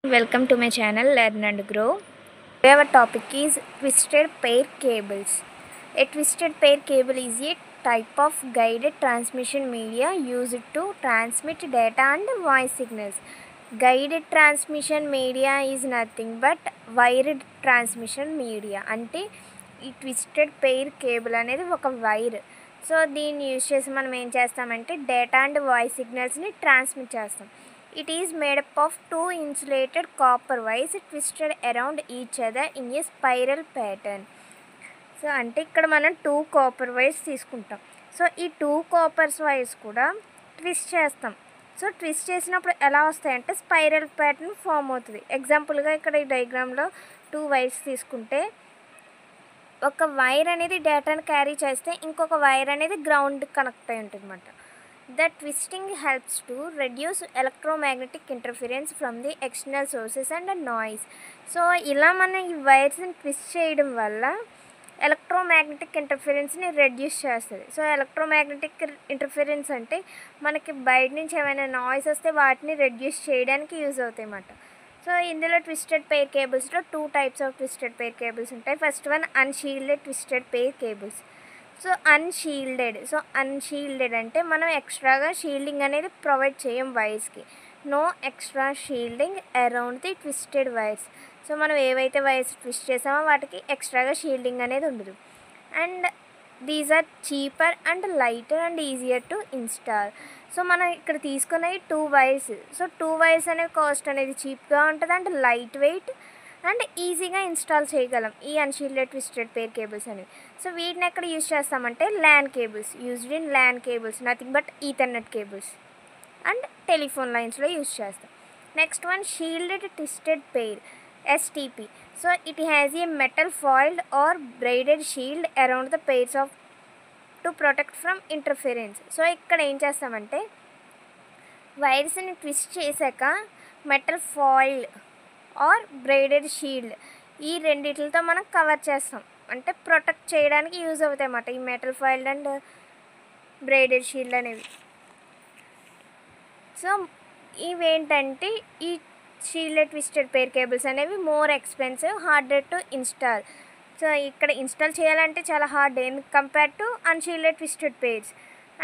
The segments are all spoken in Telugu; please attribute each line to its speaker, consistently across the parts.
Speaker 1: Welcome to my channel Learn and Grow. Our topic is twisted pair cables. A twisted pair cable is a type of guided transmission media used to transmit data and voice signals. Guided transmission media is nothing but wired transmission media. అంటే ఈ ట్విస్టెడ్ పెయిర్ కేబుల్ అనేది ఒక వైర్. సో దీన్ని యూజ్ చేసి మనం ఏం చేస్తామంటే డేటా అండ్ వాయిస్ సిగ్నల్స్ని ట్రాన్స్మిట్ చేస్తాం. It is made up of two insulated copper wires twisted around each other in a spiral pattern. So అంటే ఇక్కడ మనం 2 కాపర్ వైర్స్ తీసుకుంటాం. సో ఈ 2 కాపర్ వైర్స్ కూడా ట్విస్ట్ చేస్తాం. సో ట్విస్ట్ చేసినప్పుడు ఎలా వస్తాయంటే స్పైరల్ ప్యాటర్న్ ఫామ్ అవుతుంది. ఎగ్జాంపుల్గా ఇక్కడ ఈ డయాగ్రామ్లో 2 వైర్స్ తీసుకుంటే ఒక వైర్ అనేది డేటాను క్యారీ చేస్తే ఇంకొక వైర్ అనేది గ్రౌండ్ కనెక్ట్ అయి ఉంటుంది అన్నమాట. The twisting helps to reduce electromagnetic interference from the external sources and noise. So ఇలా మనం ఈ వైర్స్ని ట్విస్ట్ చేయడం వల్ల ఎలక్ట్రోమాగ్నెటిక్ ఇంటర్ఫిరెన్స్ని రెడ్యూస్ చేస్తుంది. సో ఎలక్ట్రోమాగ్నెటిక్ ఇంటర్ఫిరెన్స్ అంటే మనకి బయట నుంచి ఏమైనా నాయిస్ వస్తే వాటిని రెడ్యూస్ చేయడానికి యూజ్ అవుతాయి అన్నమాట. సో ఇందులో ట్విస్టెడ్ పెయిర్ కేబుల్స్లో 2 types of twisted pair cables ఉంటాయి. First one unshielded twisted pair cables. So unshielded అంటే మనం ఎక్స్ట్రాగా షీల్డింగ్ అనేది ప్రొవైడ్ చేయం వైర్స్కి. No extra shielding around the twisted wires. So మనం ఏవైతే వైర్స్ ట్విస్ట్ చేసామో వాటికి ఎక్స్ట్రాగా షీల్డింగ్ అనేది ఉండదు. And these are cheaper and lighter and easier to install. So మనం ఇక్కడ తీసుకున్నవి 2 వైర్స్. సో 2 వైర్స్ అనేవి కాస్ట్ అనేది చీప్గా ఉంటుంది అండ్ లైట్ వెయిట్ అండ్ ఈజీగా ఇన్స్టాల్ చేయగలం ఈ అన్షీల్డెడ్ ట్విస్టెడ్ పెయిర్ కేబుల్స్ అనేవి. సో వీటిని ఎక్కడ యూజ్ చేస్తామంటే LAN cables, used in LAN cables, nothing but Ethernet cables and telephone లైన్స్లో యూజ్ చేస్తాం. Next one shielded twisted pair, STP. So it has a metal foiled or braided shield around the pairs of to protect from interference. So ఇక్కడ ఏం చేస్తామంటే వైర్స్ని ట్విస్ట్ చేశాక metal foil or braided shield ఈ రెండిటితో మనం కవర్ చేస్తాం. అంటే ప్రొటెక్ట్ చేయడానికి యూజ్ అవుతాయి అన్నమాట ఈ metal foil and braided shield అనేవి. సో ఇవేంటంటే ఈ షీల్డెడ్ ట్విస్టెడ్ పెయిర్ కేబుల్స్ అనేవి more expensive, harder to install. So ఇక్కడ ఇన్స్టాల్ చేయాలంటే చాలా hard compare to unshielded twisted pairs.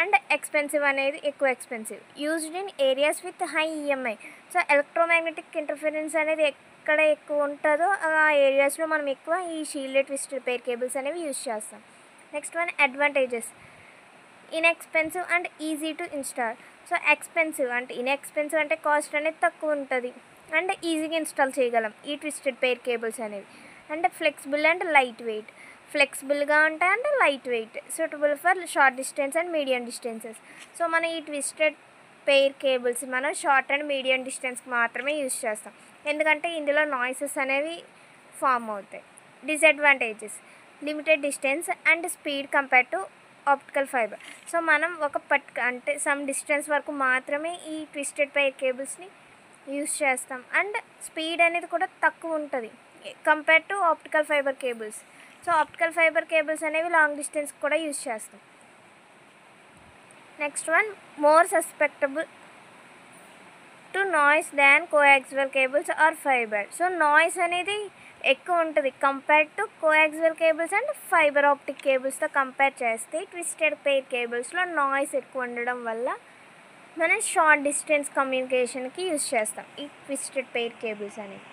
Speaker 1: And expensive అనేది ఎక్కువ expensive. Used in areas with high EMI. So electromagnetic interference అనేది ఎక్కడ ఎక్కువ ఉంటుందో ఆ ఏరియాస్లో మనం ఎక్కువ ఈ షీల్డెడ్ ట్విస్టెడ్ పెయిర్ కేబుల్స్ అనేవి యూజ్ చేస్తాం. Next one advantages, inexpensive and easy to install. So expensive అంటే ఇన్ఎక్స్పెన్సివ్ అంటే కాస్ట్ అనేది తక్కువ ఉంటుంది అండ్ ఈజీగా ఇన్స్టాల్ చేయగలం ఈ ట్విస్టెడ్ పెయిర్ కేబుల్స్ అనేవి. And flexible and light weight, ఫ్లెక్సిబుల్గా ఉంటాయి అంటే light weight, suitable for short distance and medium distances. So మనం ఈ ట్విస్టెడ్ పెయిర్ కేబుల్స్ మనం షార్ట్ అండ్ మీడియం డిస్టెన్స్కి మాత్రమే యూజ్ చేస్తాం, ఎందుకంటే ఇందులో నాయిసెస్ అనేవి ఫామ్ అవుతాయి. Disadvantages, limited distance and speed compare to optical fibre. So మనం ఒక అంటే సమ్ డిస్టెన్స్ వరకు మాత్రమే ఈ ట్విస్టెడ్ పెయిర్ కేబుల్స్ని యూజ్ చేస్తాం అండ్ స్పీడ్ అనేది కూడా తక్కువ ఉంటుంది compare to optical fibre cables. So optical fibre cables అనేవి లాంగ్ డిస్టెన్స్ కూడా యూజ్ చేస్తాం. Next one more susceptible to noise than coaxial cables or fibre. So noise అనేది ఎక్కువ ఉంటుంది compare to coaxial cables and fibre optic కేబుల్స్తో కంపేర్ చేస్తే ట్విస్టెడ్ పెయిర్ కేబుల్స్లో నాయిస్ ఎక్కువ ఉండడం వల్ల మనం షార్ట్ డిస్టెన్స్ కమ్యూనికేషన్కి యూజ్ చేస్తాం ఈ ట్విస్టెడ్ పెయిర్ కేబుల్స్ అనేవి.